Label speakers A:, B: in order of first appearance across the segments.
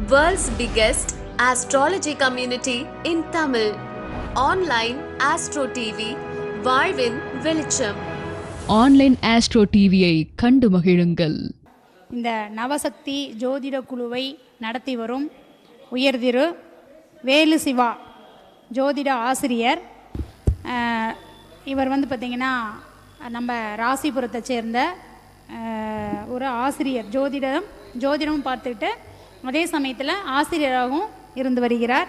A: World's biggest astrology community in Tamil. Online Astro TV, வாழ்வின் வெளிச்சம்.
B: Online astro டிவியை கண்டு மகிழுங்கள்.
C: இந்த நவசக்தி ஜோதிட குழுவை நடத்தி வரும் உயர்திரு வேலு சிவா ஜோதிட ஆசிரியர். இவர் பார்த்திங்கன்னா நம்ம ராசிபுரத்தை சேர்ந்த ஒரு ஆசிரியர். ஜோதிடமும் பார்த்துக்கிட்டு அதே சமயத்தில் ஆசிரியராகவும் இருந்து வருகிறார்.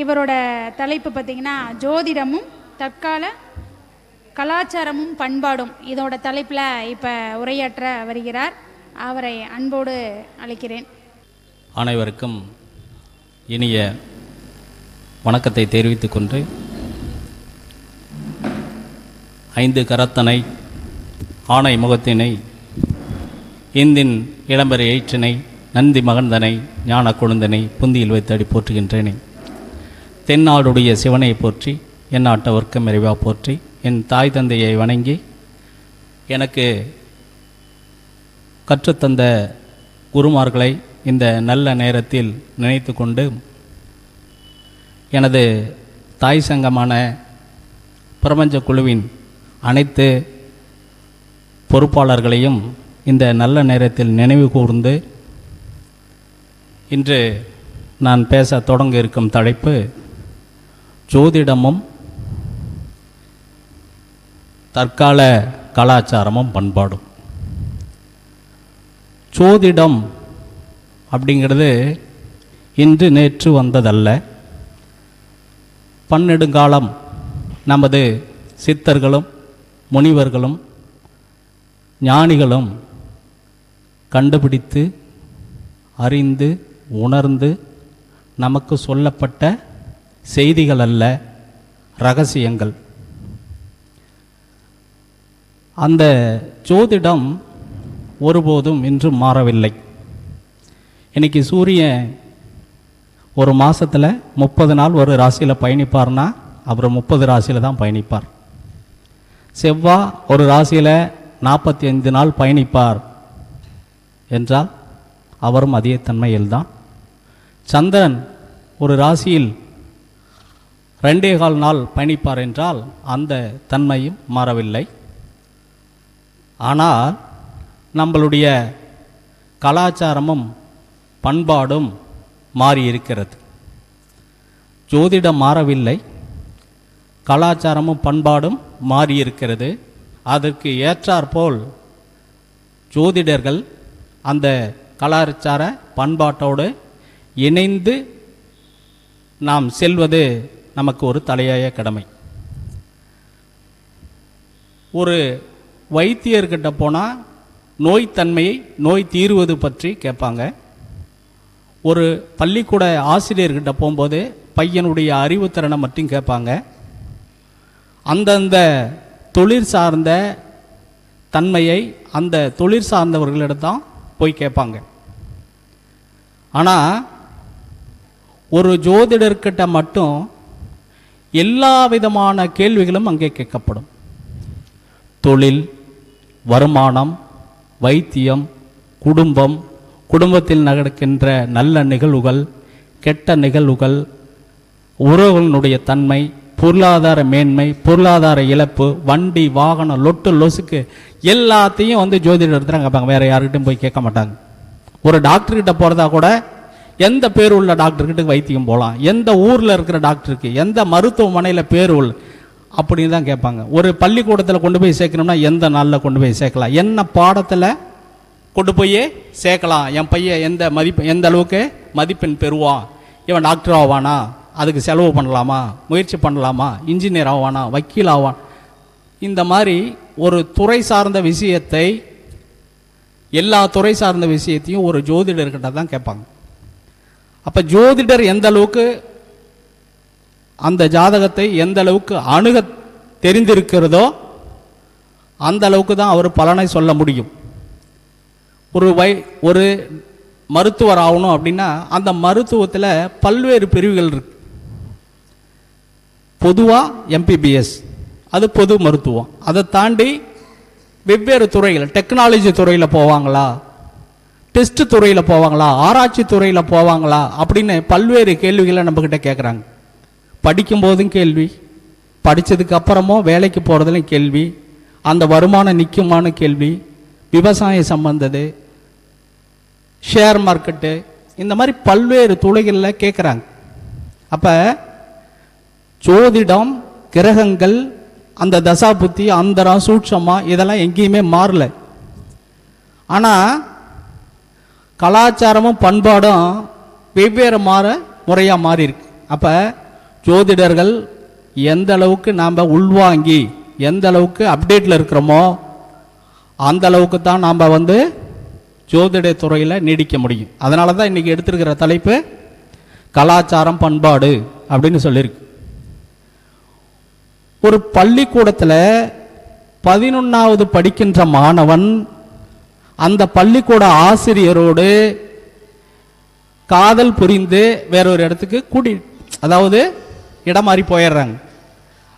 C: இவரோட தலைப்பு பார்த்திங்கன்னா ஜோதிடமும் தற்கால கலாச்சாரமும் பண்பாடும், இதோட தலைப்பில் இப்போ உரையாற்ற வருகிறார். அவரை அன்போடு அழைக்கிறேன்.
D: அனைவருக்கும் இனிய வணக்கத்தை தெரிவித்துக் கொண்டு, 5 கரத்தனை ஆணை முகத்தினை இந்தின் இளம்பெற ஏற்றினை நந்தி மகந்தனை ஞான கொழுந்தனை புந்தியில் வைத்தடி போற்றுகின்றேனே. தென்னாடுடைய சிவனை போற்றி, என் நாட்டவர்க்கம் இறைவா போற்றி, என் தாய் தந்தையை வணங்கி எனக்கு கற்றுத்தந்த குருமார்களை இந்த நல்ல நேரத்தில் நினைத்து கொண்டு, எனது தாய் சங்கமான பிரபஞ்ச குழுவின் அனைத்து பொறுப்பாளர்களையும் இந்த நல்ல நேரத்தில் நினைவு கூர்ந்து, இன்று நான் பேச தொடங்க இருக்கும் தலைப்பு ஜோதிடமும் தற்கால கலாச்சாரமும் பண்பாடும். ஜோதிடம் அப்படிங்கிறது இன்று நேற்று வந்ததல்ல. பன்னெடுங்காலம் நமது சித்தர்களும் முனிவர்களும் ஞானிகளும் கண்டுபிடித்து அறிந்து உணர்ந்து நமக்கு சொல்லப்பட்ட செய்திகள் அல்ல, இரகசியங்கள். அந்த ஜோதிடம் ஒருபோதும் இன்றும் மாறவில்லை. இன்றைக்கி சூரியன் ஒரு மாதத்தில் 30 நாள் ஒரு ராசியில் பயணிப்பார்னா அவர் 30 ராசியில் தான் பயணிப்பார். செவ்வாய் ஒரு ராசியில் 45 நாள் பயணிப்பார் என்றால் அவரும் அதே தன்மையில்தான். சந்திரன் ஒரு ராசியில் 2.25 நாள் பயணிப்பார் என்றால் அந்த தன்மையும் மாறவில்லை. ஆனால் நம்மளுடைய கலாச்சாரமும் பண்பாடும் மாறியிருக்கிறது. ஜோதிடம் மாறவில்லை, கலாச்சாரமும் பண்பாடும் மாறியிருக்கிறது. அதற்கு ஏற்றாற்போல் ஜோதிடர்கள் அந்த கலாச்சார பண்பாட்டோடு இணைந்து நாம் செல்வது நமக்கு ஒரு தலையாய கடமை. ஒரு வைத்தியர்கிட்ட போனால் நோய்த்தன்மையை, நோய் தீர்வது பற்றி கேட்பாங்க. ஒரு பள்ளிக்கூட ஆசிரியர்கிட்ட போகும்போது பையனுடைய அறிவுத்திறனை மட்டும் கேட்பாங்க. அந்தந்த தொழில் சார்ந்த தன்மையை அந்த தொழில் சார்ந்தவர்களிடம் போய் கேட்பாங்க. ஆனால் ஒரு ஜோதிடர்கிட்ட மட்டும் எல்லா விதமான கேள்விகளும் அங்கே கேட்கப்படும். தொழில், வருமானம், வைத்தியம், குடும்பம், குடும்பத்தில் நடக்கின்ற நல்ல நிகழ்வுகள், கெட்ட நிகழ்வுகள், உறவுகளுடைய தன்மை, பொருளாதார மேன்மை, பொருளாதார இழப்பு, வண்டி வாகனம், லொட்டு லொசுக்கு எல்லாத்தையும் ஜோதிடர் தான் கேட்பாங்க. வேறு யாருக்கிட்டையும் போய் கேட்க மாட்டாங்க. ஒரு டாக்டர்கிட்ட போகிறதா கூட எந்த பேர் உள்ள டாக்டர்கிட்ட வைத்தியம் போகலாம், எந்த ஊரில் இருக்கிற டாக்டருக்கு, எந்த மருத்துவமனையில் பேர் உள்ள அப்படின்னு தான் கேட்பாங்க. ஒரு பள்ளிக்கூடத்தில் கொண்டு போய் சேர்க்கணும்னா எந்த நாளில் கொண்டு போய் சேர்க்கலாம், என்ன பாடத்தில் கொண்டு போய் சேர்க்கலாம், என் பையன் எந்த அளவுக்கு மதிப்பெண் பெறுவான், இவன் டாக்டர் ஆவானா, அதுக்கு செலவு பண்ணலாமா, முயற்சி பண்ணலாமா, இன்ஜினியர் ஆவானா, வக்கீல் ஆவான். இந்த மாதிரி ஒரு துறை சார்ந்த விஷயத்தை, எல்லா துறை சார்ந்த விஷயத்தையும் ஒரு ஜோதிடர்கிட்ட தான் கேட்பாங்க. அப்போ ஜோதிடர் எந்த அளவுக்கு அந்த ஜாதகத்தை எந்த அளவுக்கு அணுக தெரிந்திருக்கிறதோ அந்த அளவுக்கு தான் அவர் பலனை சொல்ல முடியும். ஒரு மருத்துவர் ஆகணும் அப்படின்னா அந்த மருத்துவத்தில் பல்வேறு பிரிவுகள் இருக்கு. பொதுவாக MPBS, அது பொது மருத்துவம். அதை தாண்டி வெவ்வேறு துறைகள், டெக்னாலஜி துறையில் போவாங்களா, டெஸ்ட் துறையில் போவாங்களா, ஆராய்ச்சி துறையில் போவாங்களா அப்படின்னு பல்வேறு கேள்விகளை நம்மக்கிட்ட கேட்குறாங்க. படிக்கும்போதும் கேள்வி, படித்ததுக்கு அப்புறமும் வேலைக்கு போகிறதுலையும் கேள்வி, அந்த வருமானம் நிற்குமான கேள்வி, விவசாயம் சம்பந்தது, ஷேர் மார்க்கெட்டு, இந்த மாதிரி பல்வேறு துறைகளில் கேட்குறாங்க. அப்போ ஜோதிடம், கிரகங்கள், அந்த தசாபுத்தி, அந்தரம், சூட்சமா இதெல்லாம் எங்கேயுமே மாறல. ஆனால் கலாச்சாரமும் பண்பாடும் வெவ்வேறு முறையாக மாறி இருக்கு. அப்போ ஜோதிடர்கள் எந்த அளவுக்கு நாம் உள்வாங்கி எந்த அளவுக்கு அப்டேட்டில் இருக்கிறோமோ அந்த அளவுக்கு தான் நாம் ஜோதிட துறையில் நீடிக்க முடியும். அதனால தான் இன்றைக்கி எடுத்திருக்கிற தலைப்பு கலாச்சாரம் பண்பாடு அப்படின்னு சொல்லியிருக்கு. ஒரு பள்ளிக்கூடத்தில் 11வது படிக்கின்ற மாணவன் அந்த பள்ளிக்கூட ஆசிரியரோடு காதல் புரிந்து வேறொரு இடத்துக்கு அதாவது இடம் மாறி போயிடுறாங்க.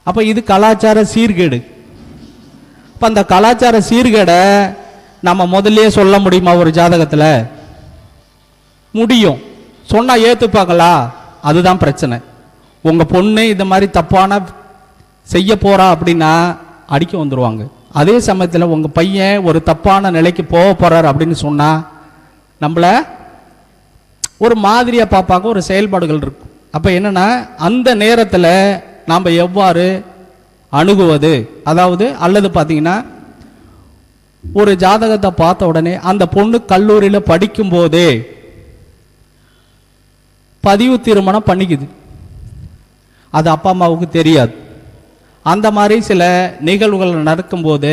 D: அப்போ இது கலாச்சார சீர்கேடு. இப்போ அந்த கலாச்சார சீர்கேடை நம்ம முதல்ல சொல்ல முடியுமா? ஒரு ஜாதகத்தில் முடியும். சொன்னால் ஏற்றுப்பாங்களா? அதுதான் பிரச்சனை. உங்கள் பொண்ணு இந்த மாதிரி தப்பான செய்ய போகிறா அப்படின்னா அடிக்க வந்துடுவாங்க. அதே சமயத்தில் உங்கள் பையன் ஒரு தப்பான நிலைக்கு போக போகிறார் அப்படின்னு சொன்னால் நம்மளை ஒரு மாதிரியாக பார்ப்பாங்க, ஒரு செயல்பாடுகள் இருக்கும். அப்போ என்னென்னா அந்த நேரத்தில் நாம் எவ்வாறு அணுகுவது, அதாவது அல்லது பார்த்தீங்கன்னா ஒரு ஜாதகத்தை பார்த்த உடனே அந்த பொண்ணு கல்லூரியில் படிக்கும்போதே பதிவு திருமணம் பண்ணிக்குது, அது அப்பா அம்மாவுக்கு தெரியாது. அந்த மாதிரி சில நிகழ்வுகள் நடக்கும்போது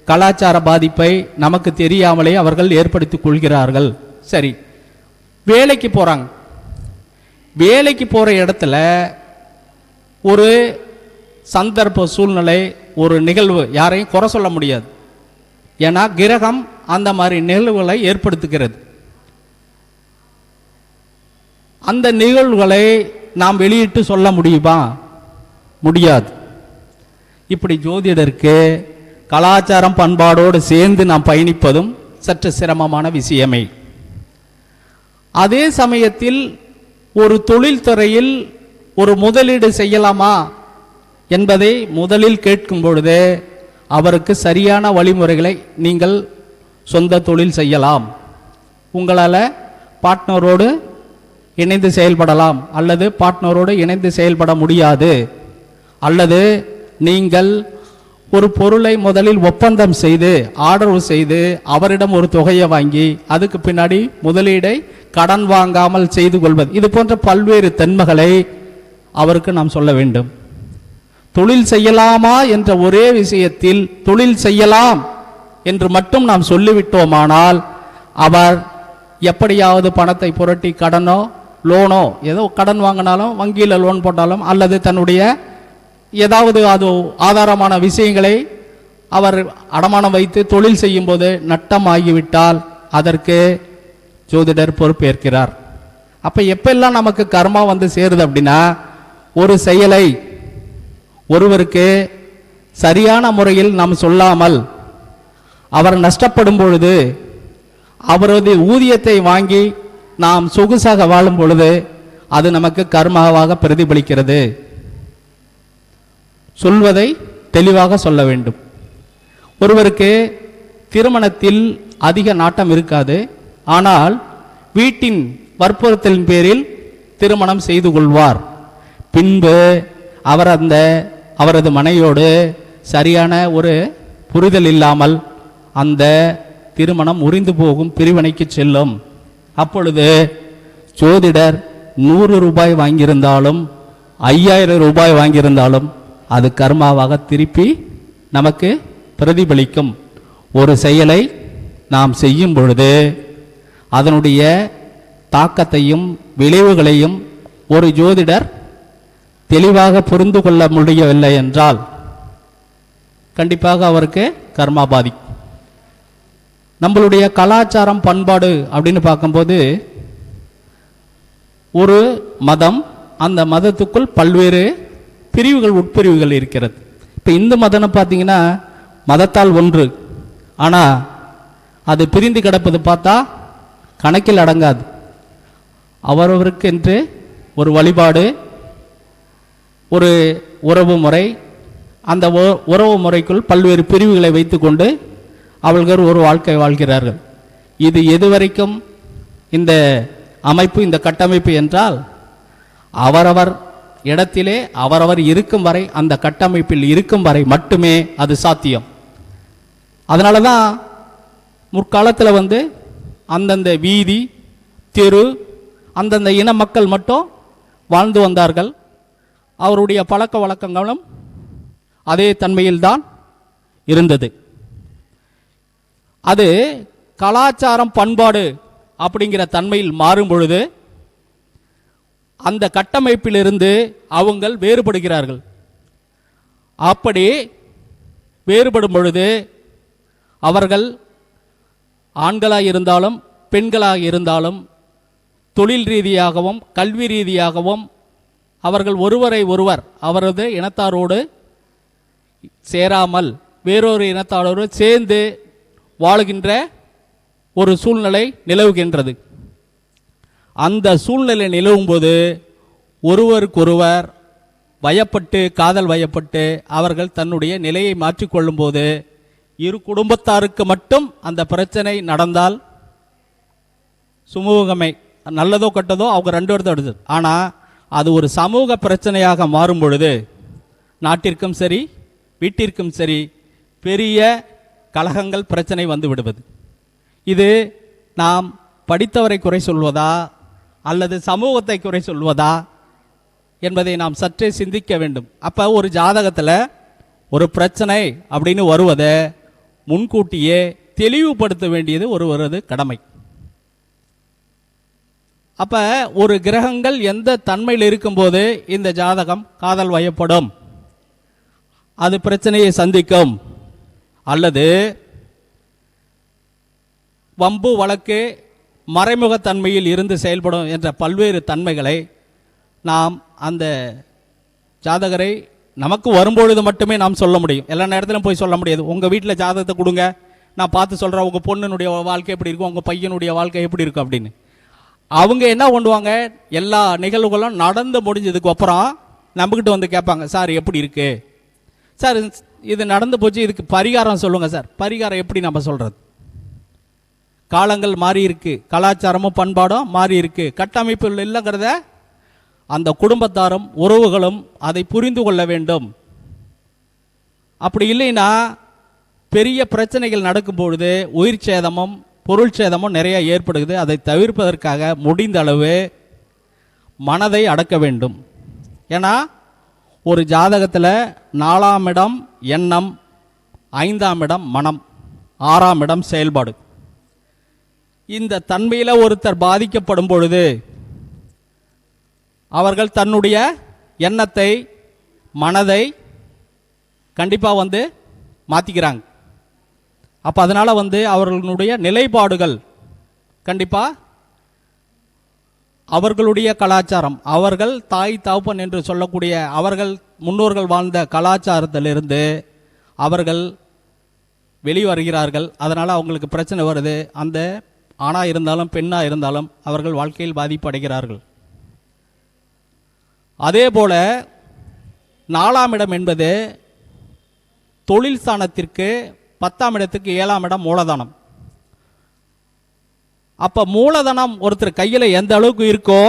D: கலாச்சார பாதிப்பை நமக்கு தெரியாமலே அவர்கள் ஏற்படுத்தி கொள்கிறார்கள். சரி, வேலைக்கு போகிறாங்க. வேலைக்கு போகிற இடத்துல ஒரு சந்தர்ப்ப சூழ்நிலை, ஒரு நிகழ்வு, யாரையும் குறை சொல்ல முடியாது. ஏன்னா கிரகம் அந்த மாதிரி நிகழ்வுகளை ஏற்படுத்துகிறது. அந்த நிகழ்வுகளை நாம் வெளியிட்டு சொல்ல முடியுமா? முடியாது. இப்படி ஜோதிடருக்கு கலாச்சாரம் பண்பாடோடு சேர்ந்து நாம் பயணிப்பதும் சற்று சிரமமான விஷயமே. அதே சமயத்தில் ஒரு தொழில்துறையில் ஒரு முதலீடு செய்யலாமா என்பதை முதலில் கேட்கும் பொழுது அவருக்கு சரியான வழிமுறைகளை நீங்கள் சொந்த தொழில் செய்யலாம், உங்களால் பார்ட்னரோடு இணைந்து செயல்படலாம், அல்லது பார்ட்னரோடு இணைந்து செயல்பட முடியாது, அல்லது நீங்கள் ஒரு பொருளை முதலில் ஒப்பந்தம் செய்து ஆர்டர் செய்து அவரிடம் ஒரு தொகையை வாங்கி அதுக்கு பின்னாடி முதலீடை கடன் வாங்காமல் செய்து கொள்வது, இது போன்ற பல்வேறு தன்மைகளை அவருக்கு நாம் சொல்ல வேண்டும். தொழில் செய்யலாமா என்ற ஒரே விஷயத்தில் தொழில் செய்யலாம் என்று மட்டும் நாம் சொல்லிவிட்டோமானால் அவர் எப்படியாவது பணத்தை புரட்டி கடனோ லோனோ ஏதோ கடன் வாங்கினாலும் வங்கியில் லோன் போட்டாலும் அல்லது தன்னுடைய ஏதாவது அது ஆதாரமான விஷயங்களை அவர் அடமானம் வைத்து தொழில் செய்யும் போது நட்டமாகிவிட்டால் அதற்கு ஜோதிடர் பொறுப்பேற்கிறார். அப்போ எப்பெல்லாம் நமக்கு கர்மா சேருது அப்படின்னா, ஒரு செயலை ஒருவருக்கு சரியான முறையில் நாம் சொல்லாமல் அவர் நஷ்டப்படும் பொழுது, அவரது ஊதியத்தை வாங்கி நாம் சொகுசாக வாழும் பொழுது அது நமக்கு கர்மாவாக பிரதிபலிக்கிறது. சொல்வதை தெளிவாக சொல்ல வேண்டும். ஒருவருக்கு திருமணத்தில் அதிக நாட்டம் இருக்காது, ஆனால் வீட்டின் வற்புறுத்தலின் பேரில் திருமணம் செய்து கொள்வார். பின்பு அவர் அவரது மனையோடு சரியான ஒரு புரிதல் இல்லாமல் அந்த திருமணம் முறிந்து போகும், பிரிவினைக்கு செல்லும். அப்பொழுது ஜோதிடர் 100 ரூபாய் வாங்கியிருந்தாலும் 5000 ரூபாய் வாங்கியிருந்தாலும் அது கர்மாவாக திருப்பி நமக்கு பிரதிபலிக்கும். ஒரு செயலை நாம் செய்யும் பொழுது அதனுடைய தாக்கத்தையும் விளைவுகளையும் ஒரு ஜோதிடர் தெளிவாக புரிந்து கொள்ள முடியவில்லை என்றால் கண்டிப்பாக அவருக்கு கர்மா பாதிக்கும். நம்மளுடைய கலாச்சாரம் பண்பாடு அப்படின்னு பார்க்கும்போது ஒரு மதம், அந்த மதத்துக்குள் பல்வேறு பிரிவுகள் உட்பிரிவுகள் இருக்கிறது. இப்போ இந்து மதம்னு பார்த்தீங்கன்னா மதத்தால் ஒன்று, ஆனால் அது பிரிந்து கிடப்பது பார்த்தா கணக்கில் அடங்காது. அவரவருக்கென்று ஒரு வழிபாடு, ஒரு உறவு முறை, அந்த உறவு முறைக்குள் பல்வேறு பிரிவுகளை வைத்துக்கொண்டு அவர்கள் ஒரு வாழ்க்கை வாழ்கிறார்கள். இது எதுவரைக்கும் இந்த அமைப்பு, இந்த கட்டமைப்பு என்றால் அவரவர் இடத்திலே அவரவர் இருக்கும் வரை, அந்த கட்டமைப்பில் இருக்கும் வரை மட்டுமே அது சாத்தியம். அதனால தான் முற்காலத்தில் அந்தந்த வீதி, தெரு, அந்தந்த இன மக்கள் மட்டும் வாழ்ந்து வந்தார்கள். அவருடைய பழக்க வழக்கங்களும் அதே தன்மையில்தான் இருந்தது. அது கலாச்சாரம், பண்பாடு அப்படிங்கிற தன்மையில் மாறும் பொழுது அந்த கட்டமைப்பிலிருந்து அவங்கள் வேறுபடுகிறார்கள். அப்படி வேறுபடும் பொழுது அவர்கள் ஆண்களாக இருந்தாலும் பெண்களாக இருந்தாலும் தொழில் ரீதியாகவும் கல்வி ரீதியாகவும் அவர்கள் ஒருவரை ஒருவர் அவரது இனத்தாரோடு சேராமல் வேறொரு இனத்தாரோடு சேர்ந்து வாழுகின்ற ஒரு சூழ்நிலை நிலவுகின்றது. அந்த சூழ்நிலை நிலவும்போது ஒருவருக்கொருவர் வயப்பட்டு, காதல் வயப்பட்டு அவர்கள் தன்னுடைய நிலையை மாற்றிக்கொள்ளும் போது இரு குடும்பத்தாருக்கு மட்டும் அந்த பிரச்சனை நடந்தால் சுமூகமே, நல்லதோ கெட்டதோ அவங்க ரெண்டு இடத்த எடுத்து. ஆனால் அது ஒரு சமூக பிரச்சனையாக மாறும் பொழுது நாட்டிற்கும் சரி வீட்டிற்கும் சரி பெரிய கலகங்கள், பிரச்சனை வந்து விடுவது. இது நாம் படித்தவரை குறை சொல்வதா அல்லது சமூகத்தை குறை சொல்வதா என்பதை நாம் சற்றே சிந்திக்க வேண்டும். அப்போ ஒரு ஜாதகத்தில் ஒரு பிரச்சனை அப்படின்னு வருவதை முன்கூட்டியே தெளிவுபடுத்த வேண்டியது ஒருவரது கடமை. அப்போ ஒரு கிரகங்கள் எந்த தன்மையில் இருக்கும்போது இந்த ஜாதகம் காதல் வயப்படும், அது பிரச்சனையை சந்திக்கும், அல்லது வம்பு வழக்கு மறைமுகத்தன்மையில் இருந்து செயல்படும் என்ற பல்வேறு தன்மைகளை நாம் அந்த ஜாதகரை நமக்கு வரும்பொழுது மட்டுமே நாம் சொல்ல முடியும். எல்லா நேரத்திலும் போய் சொல்ல முடியாது. உங்கள் வீட்டில் ஜாதகத்தை கொடுங்க, நான் பார்த்து சொல்கிறேன் உங்கள் பொண்ணுனுடைய வாழ்க்கை எப்படி இருக்கும், உங்கள் பையனுடைய வாழ்க்கை எப்படி இருக்கும் அப்படின்னு. அவங்க என்ன பண்ணுவாங்க, எல்லா நிகழ்வுகளும் நடந்து முடிஞ்சதுக்கு அப்புறம் நம்மக்கிட்ட வந்து கேட்பாங்க, சார் எப்படி இருக்கு சார், இது நடந்து போச்சு, இதுக்கு பரிகாரம் சொல்லுங்கள் சார். பரிகாரம் எப்படி நம்ம சொல்கிறது? காலங்கள் மாறி இருக்கு, கலாச்சாரமும் பண்பாடும் மாறி இருக்கு, கட்டமைப்பு இல்லைங்கிறத அந்த குடும்பத்தாரும் உறவுகளும் அதை புரிந்து கொள்ள வேண்டும். அப்படி இல்லைன்னா பெரிய பிரச்சனைகள் நடக்கும் பொழுது உயிர் சேதமும் பொருள் சேதமும் நிறைய ஏற்படுகிறது. அதை தவிர்ப்பதற்காக முடிந்த அளவு மனதை அடக்க வேண்டும். ஏன்னா ஒரு ஜாதகத்தில் 4ஆம் இடம் எண்ணம், 5ஆம் இடம் மனம், 6ஆம் இடம் செயல்பாடு. இந்த தன்மையில் ஒருத்தர் பாதிக்கப்படும் பொழுது அவர்கள் தன்னுடைய எண்ணத்தை, மனதை கண்டிப்பாக மாற்றிக்கிறாங்க. அப்போ அதனால் அவர்களுடைய நிலைப்பாடுகள் கண்டிப்பாக அவர்களுடைய கலாச்சாரம், அவர்கள் தாய் தகப்பன் என்று சொல்லக்கூடிய அவர்கள் முன்னோர்கள் வாழ்ந்த கலாச்சாரத்திலிருந்து அவர்கள் வெளிவருகிறார்கள். அதனால் அவங்களுக்கு பிரச்சனை வருது. அந்த ஆணாக இருந்தாலும் பெண்ணாக இருந்தாலும் அவர்கள் வாழ்க்கையில் பாதிப்பு அடைகிறார்கள். அதே போல் 4ஆம் இடம் என்பது தொழில் ஸ்தானத்திற்கு, 10ஆம் இடத்துக்கு 7ஆம் இடம் மூலதனம். அப்போ மூலதனம் ஒருத்தர் கையில் எந்த அளவுக்கு இருக்கோ,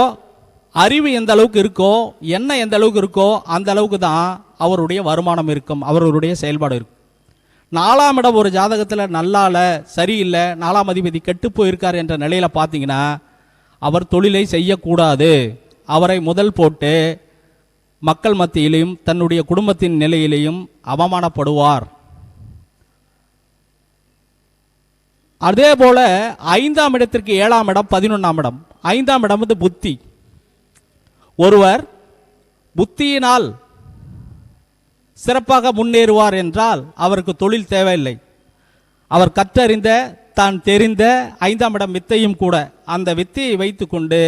D: அறிவு எந்த அளவுக்கு இருக்கோ, எண்ணம் எந்த அளவுக்கு இருக்கோ அந்த அளவுக்கு தான் அவருடைய வருமானம் இருக்கும், அவருடைய செயல்பாடு இருக்கும். 4ஆம் இடம் ஒரு ஜாதகத்தில் நல்லால சரியில்லை, 4ஆம் அதிபதி கெட்டு போயிருக்கார் என்ற நிலையில் பார்த்தீங்கன்னா அவர் தொழிலை செய்யக்கூடாது. அவரை முதல் போட்டு மக்கள் மத்தியிலையும் தன்னுடைய குடும்பத்தின் நிலையிலையும் அவமானப்படுவார். அதே போல 5ஆம் இடத்திற்கு 7ஆம் இடம் 11ஆம் இடம். 5ஆம் இடம் புத்தி. ஒருவர் புத்தியினால் சிறப்பாக முன்னேறுவார் என்றால் அவருக்கு தொழில் தேவையில்லை. அவர் கற்றறிந்த, தான் தெரிந்த 5ஆம் இடம் வித்தையும் கூட, அந்த வித்தையை வைத்து கொண்டு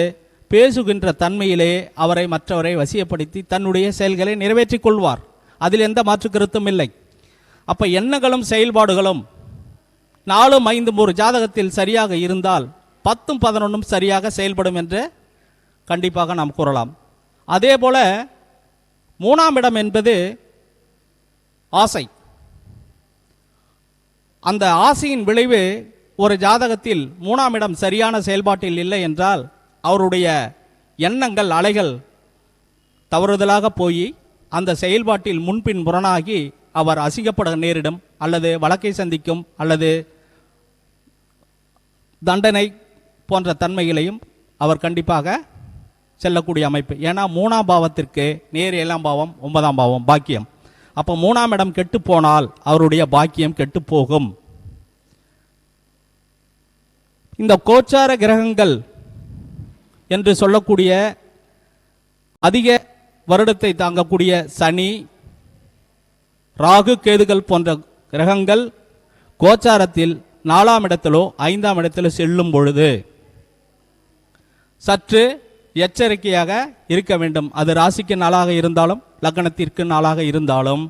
D: பேசுகின்ற தன்மையிலே அவரை மற்றவரை வசியப்படுத்தி தன்னுடைய செயல்களை நிறைவேற்றிக் கொள்வார். அதில் எந்த மாற்று கருத்தும் இல்லை. அப்போ எண்ணங்களும் செயல்பாடுகளும் 4, 5 ஒரு ஜாதகத்தில் சரியாக இருந்தால் 10ம் 11ம் சரியாக செயல்படும் என்று கண்டிப்பாக நாம் கூறலாம். அதே போல 3ஆம் இடம் என்பது ஆசை. அந்த ஆசையின் விளைவு ஒரு ஜாதகத்தில் 3ஆம் இடம் சரியான செயல்பாட்டில் இல்லை என்றால் அவருடைய எண்ணங்கள் அலைகள் தவறுதலாக போய் அந்த செயல்பாட்டில் முன்பின் முரணாகி அவர் அசிங்கப்பட நேரிடும், அல்லது வழக்கை சந்திக்கும், அல்லது தண்டனை போன்ற தன்மைகளையும் அவர் கண்டிப்பாக செல்லக்கூடிய அமைப்பு. ஏன்னா 3ஆம் பாவத்திற்கு நேர் 7ஆம் பாவம் 9ஆம் பாவம் பாக்கியம். அப்போ 3ஆம் இடம் கெட்டு போனால் அவருடைய பாக்கியம் கெட்டு போகும். இந்த கோச்சார கிரகங்கள் என்று சொல்லக்கூடிய அதிக வருடத்தை தாங்கக்கூடிய சனி, ராகு, கேதுகள் போன்ற கிரகங்கள் கோச்சாரத்தில் 4ஆம் இடத்திலோ 5ஆம் இடத்திலோ செல்லும் பொழுது சற்று எச்சரிக்கையாக இருக்க வேண்டும். அது ராசிக்கு நாளாக இருந்தாலும் லக்னத்திற்கு நாளாக இருந்தாலும்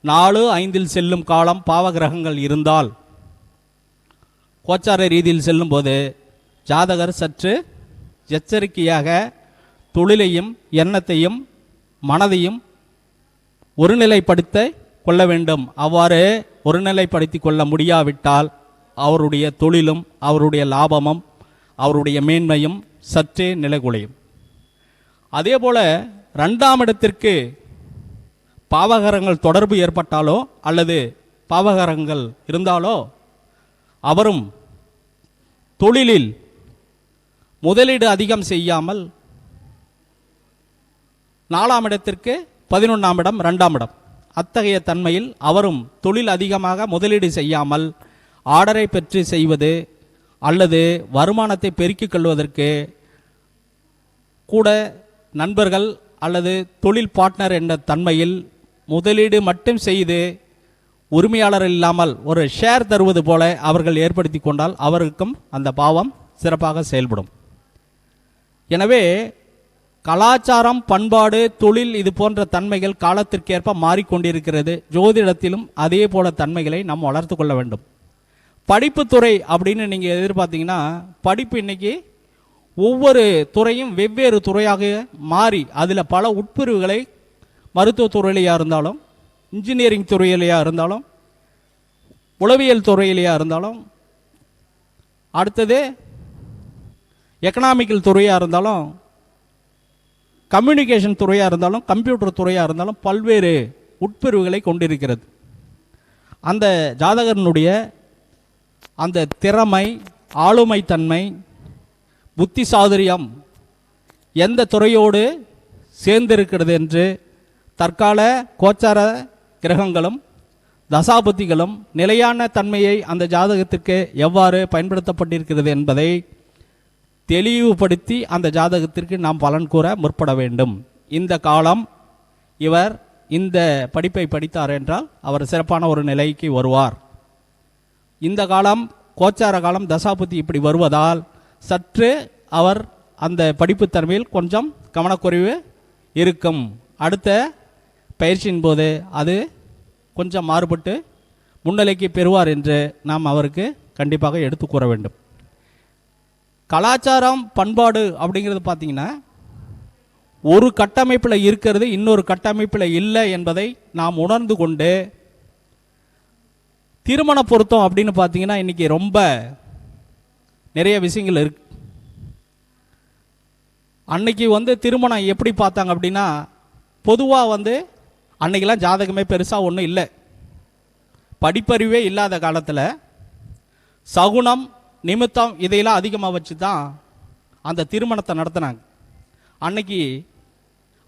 D: 4, 5இல் செல்லும் காலம் பாவ கிரகங்கள் இருந்தால் கோச்சார ரீதியில் செல்லும்போது ஜாதகர் சற்று எச்சரிக்கையாக தொழிலையும் எண்ணத்தையும் மனதையும் ஒருநிலைப்படுத்த கொள்ள வேண்டும். அவ்வாறு ஒருநிலைப்படுத்தி கொள்ள முடியாவிட்டால் அவருடைய தொழிலும் அவருடைய லாபமும் அவருடைய மேன்மையும் சற்றே நிலைகுலையும். அதே போல 2ஆம் இடத்திற்கு பாவகரங்கள் தொடர்பு ஏற்பட்டாலோ அல்லது பாவகரங்கள் இருந்தாலோ அவரும் தொழிலில் முதலீடு அதிகம் செய்யாமல் 4ஆம் இடத்திற்கு 11ஆம் இடம் 2ஆம் இடம் அத்தகைய தன்மையில் அவரும் தொழில் அதிகமாக முதலீடு செய்யாமல் ஆர்டரை பெற்று செய்வது அல்லது வருமானத்தை பெருக்கிக் கொள்வதற்கு கூட நண்பர்கள் அல்லது தொழில் பார்ட்னர் என்ற தன்மையில் முதலீடு மட்டும் செய்து உரிமையாளர் இல்லாமல் ஒரு ஷேர் தருவது போல அவர்கள் ஏற்படுத்தி கொண்டால் அவருக்கும் அந்த பாவம் சிறப்பாக செயல்படும். எனவே கலாச்சாரம், பண்பாடு, தொழில் இது போன்ற தன்மைகள் காலத்திற்கேற்ப மாறிக்கொண்டிருக்கிறது. ஜோதிடத்திலும் அதே போல தன்மைகளை நாம் வளர்த்து கொள்ள வேண்டும். படிப்புத்துறை அப்படின்னு நீங்கள் எதிர்பார்த்தீங்கன்னா படிப்பு இன்னைக்கு ஒவ்வொரு துறையும் வெவ்வேறு துறையாக மாறி அதில் பல உட்பிரிவுகளை மருத்துவத்துறையிலையாக இருந்தாலும், இன்ஜினியரிங் துறையிலையாக இருந்தாலும், உளவியல் துறையிலையாக இருந்தாலும், அடுத்தது எக்கனாமிக்கல் துறையாக இருந்தாலும், கம்யூனிகேஷன் துறையாக இருந்தாலும், கம்ப்யூட்டர் துறையாக இருந்தாலும் பல்வேறு உட்பிரிவுகளை கொண்டிருக்கிறது. அந்த ஜாதகனுடைய அந்த திறமை, ஆளுமை தன்மை, புத்தி சாதுரியம் எந்த துறையோடு சேர்ந்திருக்கிறது என்று தற்கால கோச்சார கிரகங்களும் தசாபுத்திகளும் நிலையான தன்மையை அந்த ஜாதகத்திற்கு எவ்வாறு பயன்படுத்தப்பட்டிருக்கிறது என்பதை தெளிவுபடுத்தி அந்த ஜாதகத்திற்கு நாம் பலன் கூற முற்பட வேண்டும். இந்த காலம் இவர் இந்த படிப்பை படித்தார் என்றால் அவர் சிறப்பான ஒரு நிலைக்கு வருவார். இந்த காலம் கோச்சார காலம் தசாபுத்தி இப்படி வருவதால் சற்று அவர் அந்த படிப்பு தன்மையில் கொஞ்சம் கவனக்குறைவு இருக்கும். அடுத்த பயிற்சியின் போது அது கொஞ்சம் மாறுபட்டு முன்னிலைக்கு பெறுவார் என்று நாம் அவருக்கு கண்டிப்பாக எடுத்து கூற வேண்டும். கலாச்சாரம், பண்பாடு அப்படிங்கிறது பார்த்தீங்கன்னா ஒரு கட்டமைப்பில் இருக்கிறது இன்னொரு கட்டமைப்பில் இல்லை என்பதை நாம் உணர்ந்து கொண்டு திருமண பொருத்தம் அப்படின்னு பார்த்தீங்கன்னா இன்றைக்கி ரொம்ப நிறைய விஷயங்கள் இருக்கு. அன்னைக்கு திருமணம் எப்படி பார்த்தாங்க அப்படின்னா பொதுவாக அன்னைக்கெல்லாம் ஜாதகமே பெருசாக ஒன்றும் இல்லை. படிப்பறிவே இல்லாத காலத்தில் சகுனம், நிமித்தம் இதையெல்லாம் அதிகமாக வச்சு தான் அந்த திருமணத்தை நடத்தினாங்க. அன்னைக்கு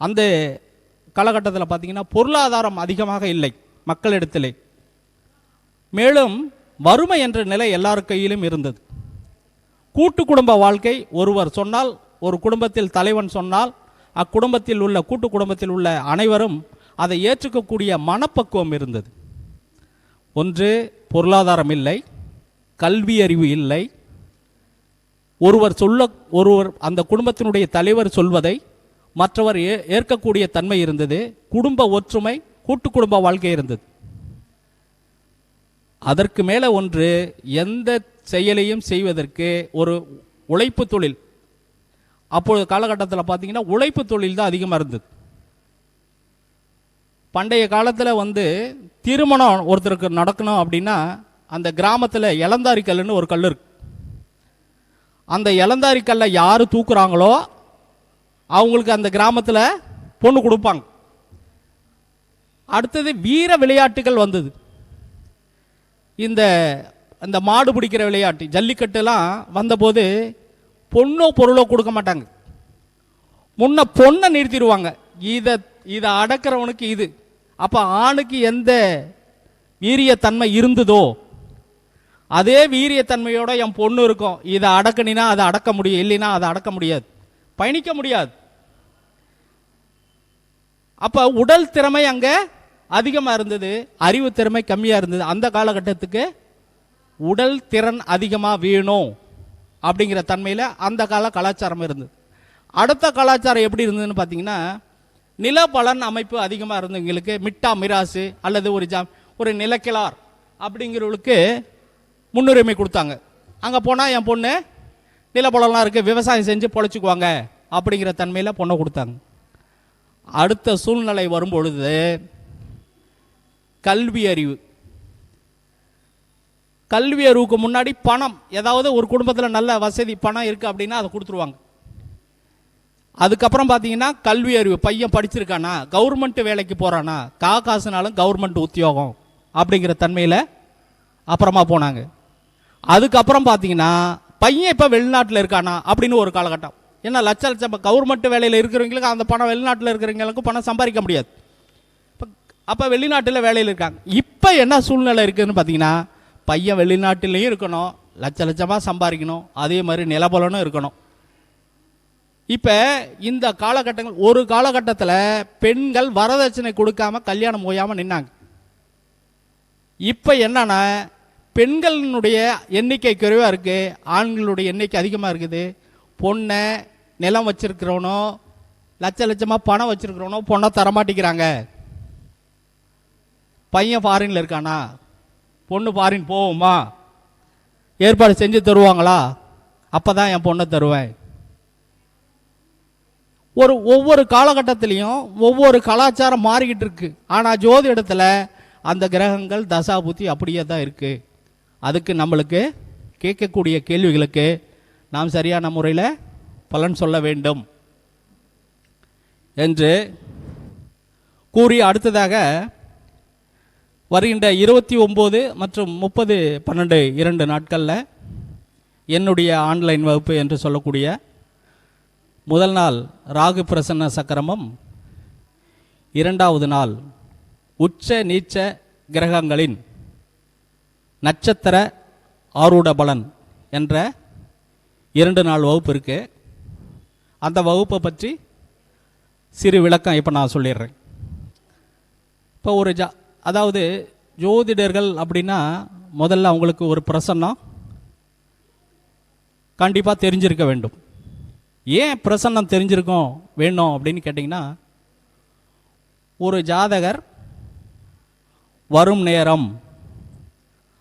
D: அந்த காலகட்டத்தில் பார்த்திங்கன்னா பொருளாதாரம் அதிகமாக இல்லை மக்களிடத்திலே. மேலும் வறுமை என்ற நிலை எல்லார் கையிலும் இருந்தது. கூட்டு குடும்ப வாழ்க்கை ஒருவர் சொன்னால், ஒரு குடும்பத்தில் தலைவன் சொன்னால் அக்குடும்பத்தில் உள்ள கூட்டு குடும்பத்தில் உள்ள அனைவரும் அதை ஏற்றுக்கக்கூடிய மனப்பக்குவம் இருந்தது. ஒன்று பொருளாதாரம் இல்லை, கல்வி அறிவு இல்லை. ஒருவர் அந்த குடும்பத்தினுடைய தலைவர் சொல்வதை மற்றவர் ஏற்கக்கூடிய தன்மை இருந்தது. குடும்ப ஒற்றுமை, கூட்டு குடும்ப வாழ்க்கை இருந்தது. அதற்கு மேலே ஒன்று, எந்த செயலையும் செய்வதற்கு ஒரு உழைப்பு தொழில். அப்பொழுது காலகட்டத்தில் பார்த்தீங்கன்னா உழைப்பு தொழில் தான் அதிகமாக இருந்தது. பண்டைய காலத்தில் திருமணம் ஒருத்தருக்கு நடக்கணும் அப்படின்னா அந்த கிராமத்தில் இளந்தாரி கல்லுன்னு ஒரு கல் இருக்கு. அந்த இளந்தாரி கல்லை யார் தூக்குறாங்களோ அவங்களுக்கு அந்த கிராமத்தில் பொண்ணு கொடுப்பாங்க. அடுத்தது வீர விளையாட்டுகள் வந்தது. இந்த மாடு பிடிக்கிற விளையாட்டு ஜல்லிக்கட்டுலாம் வந்தபோது பொண்ணோ பொருளோ கொடுக்க மாட்டாங்க. முன்ன பொண்ணை நிறுத்திடுவாங்க. இதை அடக்கிறவனுக்கு இது. அப்போ ஆணுக்கு எந்த வீரியத்தன்மை இருந்ததோ அதே வீரியத்தன்மையோட என் பொண்ணு இருக்கும். இதை அடக்கணினா அதை அடக்க முடியும், இல்லைன்னா அதை அடக்க முடியாது, பயணிக்க முடியாது. அப்போ உடல் திறமை அங்கே அதிகமாக இருந்தது, அறிவு திறமை கம்மியாக இருந்தது. அந்த காலகட்டத்துக்கு உடல் திறன் அதிகமாக வேணும் அப்படிங்கிற தன்மையில் அந்த கால கலாச்சாரம் இருந்தது. அடுத்த கலாச்சாரம் எப்படி இருந்ததுன்னு பார்த்தீங்கன்னா, நிலபலன் அமைப்பு அதிகமாக இருந்தவங்களுக்கு மிட்டா மிராசு அல்லது ஒரு நிலக்கிழார் அப்படிங்கிறவங்களுக்கு முன்னுரிமை கொடுத்தாங்க. அங்கே போனால் என் பொண்ணு நிலப்பலம்லாம் இருக்குது, விவசாயம் செஞ்சு பொழைச்சிக்குவாங்க அப்படிங்கிற தன்மையில் பொண்ணை கொடுத்தாங்க. அடுத்த சூழ்நிலை வரும்பொழுது கல்வி அறிவுக்கு முன்னாடி பணம், ஏதாவது ஒரு குடும்பத்தில் நல்ல வசதி பணம் இருக்குது அப்படின்னா அதை கொடுத்துருவாங்க. அதுக்கப்புறம் பார்த்தீங்கன்னா கல்வி அறிவு, பையன் படிச்சிருக்கானா, கவர்மெண்ட் வேலைக்கு போகிறானா, காசுனாலும் கவர்மெண்ட் உத்தியோகம் அப்படிங்கிற தன்மையில் அப்புறமா போனாங்க. அதுக்கப்புறம் பார்த்தீங்கன்னா பையன் இப்போ வெளிநாட்டில் இருக்கானா அப்படின்னு ஒரு காலகட்டம். ஏன்னா லட்சம் கவர்மெண்ட் வேலையில் இருக்கிறவங்களுக்கு அந்த பணம் வெளிநாட்டில் இருக்கிறவங்களுக்கு பணம் சம்பாதிக்க முடியாது. அப்போ வெளிநாட்டில் வேலையில் இருக்காங்க. இப்போ என்ன சூழ்நிலை இருக்குதுன்னு பார்த்தீங்கன்னா, பையன் வெளிநாட்டிலையும் இருக்கணும், லட்சமாக சம்பாதிக்கணும், அதே மாதிரி நிலபலனும் இருக்கணும். இப்போ இந்த காலகட்டங்கள், ஒரு காலகட்டத்தில் பெண்கள் வரதட்சணை கொடுக்காம கல்யாணம் ஓயாமல் நின்னாங்க. இப்போ என்னன்னா பெண்களினுடைய எண்ணிக்கை குறைவாக இருக்குது, ஆண்களுடைய எண்ணிக்கை அதிகமாக இருக்குது. பொண்ணை நிலம் வச்சிருக்கிறவனோ லட்சமாக பணம் வச்சிருக்கிறவனோ பொண்ணை தரமாட்டிக்கிறாங்க. பையன் ஃபாரின்ல இருக்கானா, பொண்ணு ஃபாரின் போவோமா, ஏற்பாடு செஞ்சு தருவாங்களா, அப்போ தான் என் பொண்ணை தருவேன். ஒவ்வொரு காலகட்டத்திலையும் ஒவ்வொரு கலாச்சாரம் மாறிக்கிட்டு இருக்கு. ஆனால் ஜோதி இடத்துல அந்த கிரகங்கள் தசாபுத்தி அப்படியே தான் இருக்கு. அதுக்கு நம்மளுக்கு கேட்கக்கூடிய கேள்விகளுக்கு நாம் சரியான முறையில் பலன் சொல்ல வேண்டும் என்று கூறி, அடுத்ததாக வருகின்ற 29 மற்றும் 30/12 2 நாட்களில் என்னுடைய ஆன்லைன் வகுப்பு என்று சொல்லக்கூடிய முதல் நாள் ராகு பிரசன்ன சக்கரமும், இரண்டாவது நாள் உச்ச நீச்ச கிரகங்களின் நட்சத்திர ஆரூட பலன் என்ற 2 நாள் வகுப்பு இருக்கு. அந்த வகுப்பை பற்றி சிறு விளக்கம் இப்போ நான் சொல்லிடுறேன். இப்போ அதாவது ஜோதிடர்கள் அப்படின்னா முதல்ல அவங்களுக்கு ஒரு பிரசன்னம் கண்டிப்பாக தெரிஞ்சிருக்க வேண்டும். ஏன் பிரசன்னம் தெரிஞ்சிருக்கோம் வேணும் அப்படின்னு கேட்டிங்கன்னா, ஒரு ஜாதகர் வரும் நேரம்,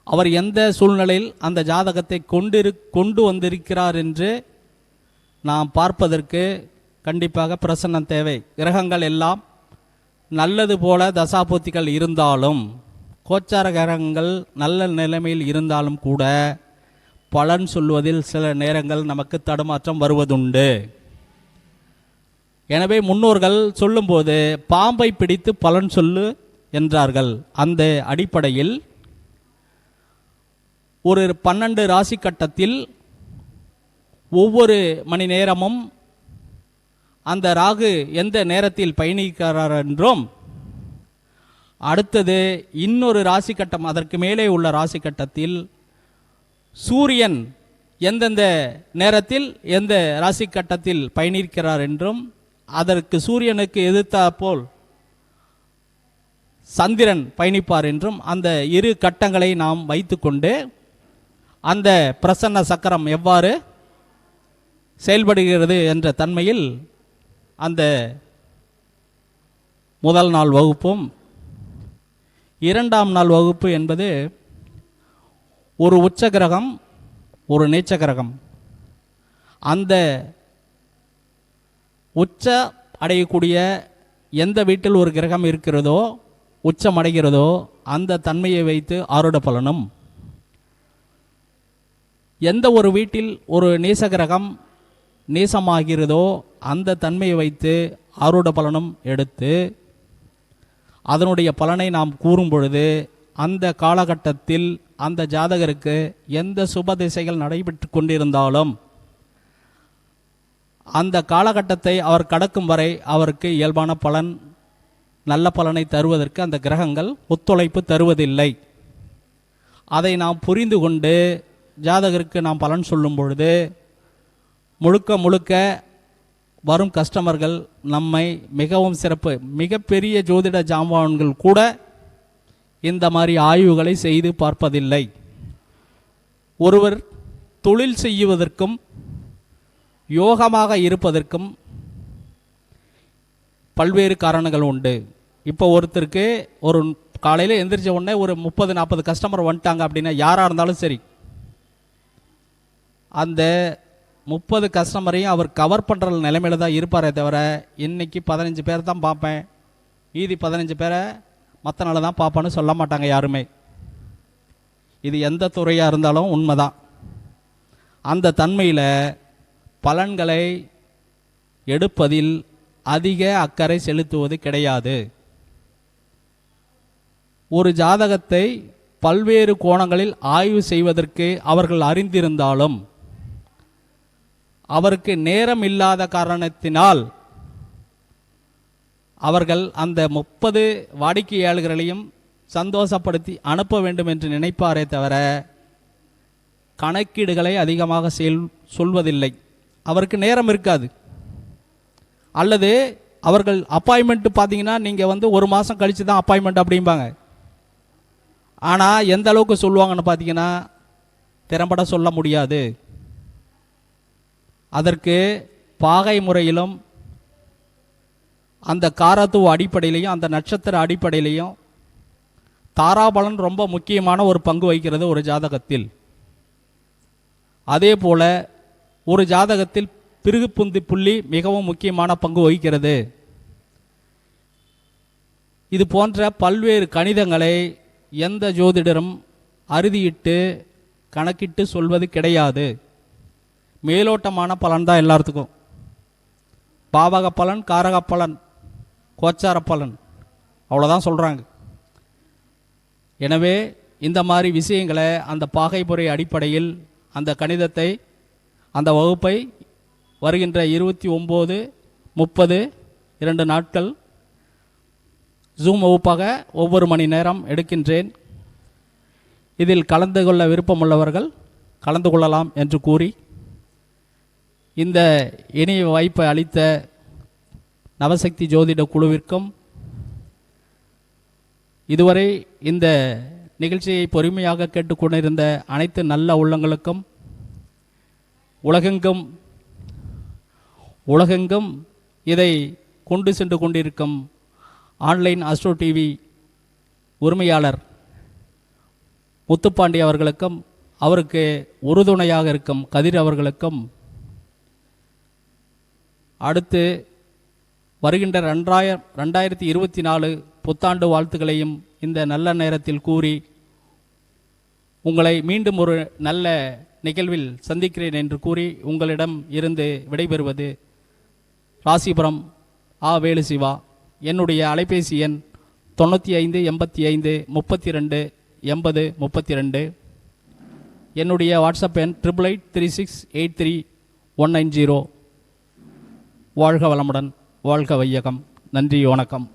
D: அவர் எந்த சூழ்நிலையில் அந்த ஜாதகத்தை கொண்டு வந்திருக்கிறார் என்று நாம் பார்ப்பதற்கு கண்டிப்பாக பிரசன்னம் தேவை. கிரகங்கள் எல்லாம் நல்லது போல தசாபூத்திகள் இருந்தாலும், கோச்சார கிரகங்கள் நல்ல நிலைமையில் இருந்தாலும் கூட பலன் சொல்வதில் சில நேரங்கள் நமக்கு தடுமாற்றம் வருவதுண்டு. எனவே முன்னோர்கள் சொல்லும்போது பாம்பை பிடித்து பலன் சொல்லு என்றார்கள். அந்த அடிப்படையில் ஒரு 12 ராசி கட்டத்தில் ஒவ்வொரு மணி நேரமும் அந்த ராகு எந்த நேரத்தில் பயணிக்கிறார் என்றும், அடுத்தது இன்னொரு ராசி கட்டம், அதற்கு மேலே உள்ள ராசி கட்டத்தில் சூரியன் எந்தெந்த நேரத்தில் எந்த ராசி கட்டத்தில் பயணிக்கிறார் என்றும், அதற்கு சூரியனுக்கு எதிர்த்தாற்போல் சந்திரன் பயணிப்பார் என்றும், அந்த இரு கட்டங்களை நாம் வைத்துக்கொண்டு அந்த பிரசன்ன சக்கரம் எவ்வாறு செயல்படுகிறது என்ற தன்மையில் அந்த முதல் நாள் வகுப்பும், இரண்டாம் நாள் வகுப்பு என்பது ஒரு உச்ச கிரகம், ஒரு நீச்ச கிரகம், அந்த உச்ச அடையக்கூடிய எந்த வீட்டில் ஒரு கிரகம் இருக்கிறதோ, உச்சம் அடைகிறதோ, அந்த தன்மையை வைத்து ஆருட பலனும், எந்த ஒரு வீட்டில் ஒரு நீச கிரகம் நீசமாகிறதோ அந்த தன்மையை வைத்து ஆருட பலனும் எடுத்து அதனுடைய பலனை நாம் கூறும் பொழுது அந்த காலகட்டத்தில் அந்த ஜாதகருக்கு எந்த சுப திசைகள் நடைபெற்று கொண்டிருந்தாலும் அந்த காலகட்டத்தை அவர் கடக்கும் வரை அவருக்கு இயல்பான பலன், நல்ல பலனை தருவதற்கு அந்த கிரகங்கள் ஒத்துழைப்பு தருவதில்லை. அதை நாம் புரிந்து கொண்டு ஜாதகருக்கு நாம் பலன் சொல்லும் பொழுது முழுக்க முழுக்க வரும் கஸ்டமர்கள் நம்மை மிகவும் சிறப்பு, மிகப்பெரிய ஜோதிட ஜாம்பவான்கள் கூட இந்த மாதிரி ஆய்வுகளை செய்து பார்ப்பதில்லை. ஒருவர் தொழில் செய்வதற்கும் யோகமாக இருப்பதற்கும் பல்வேறு காரணங்கள் உண்டு. இப்போ ஒருத்தருக்கு ஒரு காலையில் எந்திரிச்ச உடனே ஒரு 30-40 கஸ்டமர் வந்துட்டாங்க அப்படின்னா, யாராக இருந்தாலும் சரி, அந்த 30 கஸ்டமரையும் அவர் கவர் பண்ணுற நிலைமையில தான் இருப்பாரே தவிர, இன்னைக்கு 15 பேர் தான் பார்ப்பேன், மீதி 15 பேரை மற்ற நாள் தான் பார்ப்பேன்னு சொல்ல மாட்டாங்க யாருமே. இது எந்த துறையாக இருந்தாலும் உண்மைதான். அந்த தன்மையில் பலன்களை எடுப்பதில் அதிக அக்கறை செலுத்துவது கிடையாது. ஒரு ஜாதகத்தை பல்வேறு கோணங்களில் ஆய்வு செய்வதற்கு அவர்கள் அறிந்திருந்தாலும் அவருக்கு நேரம் இல்லாத காரணத்தினால் அவர்கள் அந்த 30 வாடிக்கையாளர்களையும் சந்தோஷப்படுத்தி அனுப்ப வேண்டும் என்று நினைப்பாரே தவிர கணக்கீடுகளை அதிகமாக சொல்வதில்லை. அவருக்கு நேரம் இருக்காது. அல்லது அவர்கள் அப்பாயின்மெண்ட் பார்த்தீங்கன்னா நீங்கள் ஒரு மாதம் கழித்து தான் அப்பாயின்மெண்ட் அப்படிம்பாங்க. ஆனால் எந்த அளவுக்கு சொல்லுவாங்கன்னு பார்த்தீங்கன்னா திறம்பட சொல்ல முடியாது. அதற்கு பாகை முறையிலும் அந்த காரத்துவ அடிப்படையிலையும் அந்த நட்சத்திர அடிப்படையிலையும் தாராபலன் ரொம்ப முக்கியமான ஒரு பங்கு வகிக்கிறது ஒரு ஜாதகத்தில். அதே போல ஒரு ஜாதகத்தில் பிருகுப்புந்தி புள்ளி மிகவும் முக்கியமான பங்கு வகிக்கிறது. இது போன்ற பல்வேறு கணிதங்களை எந்த ஜோதிடரும் அறுதியிட்டு கணக்கிட்டு சொல்வது கிடையாது. மேலோட்டமான பலன் தான் எல்லாத்துக்கும். பாவக பலன், காரக பலன், கோச்சார பலன், அவ்வளோதான் சொல்கிறாங்க. எனவே இந்த மாதிரி விஷயங்களை அந்த பாகைமுறை அடிப்படையில் அந்த கணிதத்தை அந்த வகுப்பை வருகின்ற 29, 30 2 நாட்கள் ஜூம் வகுப்பாக ஒவ்வொரு மணி நேரம் எடுக்கின்றேன். இதில் கலந்து கொள்ள விருப்பமுள்ளவர்கள் கலந்து கொள்ளலாம் என்று கூறி இந்த இணைய வாய்ப்பை அளித்த நவசக்தி ஜோதிட குழுவிற்கும் இதுவரை இந்த நிகழ்ச்சியை பொறுமையாக கேட்டுக்கொண்டிருந்த அனைத்து நல்ல உள்ளங்களுக்கும் உலகெங்கும் இதை கொண்டு சென்று கொண்டிருக்கும் ஆன்லைன் ஆஸ்ட்ரோ டிவி உரிமையாளர் முத்துப்பாண்டி அவர்களுக்கும் அவருக்கு உறுதுணையாக இருக்கும் கதிர் அவர்களுக்கும் அடுத்து வருகின்ற 2024 புத்தாண்டு வாழ்த்துக்களையும் இந்த நல்ல நேரத்தில் கூறி உங்களை மீண்டும் ஒரு நல்ல நிகழ்வில் சந்திக்கிறேன் என்று கூறி உங்களிடம் இருந்து விடைபெறுவது ராசிபுரம் ஆ வேலு சிவா. என்னுடைய அலைபேசி எண் 95 85 32 80 32. என்னுடைய வாட்ஸ்அப் எண் 8836831990. வாழ்க வளமுடன், வாழ்க வையகம். நன்றி, வணக்கம்.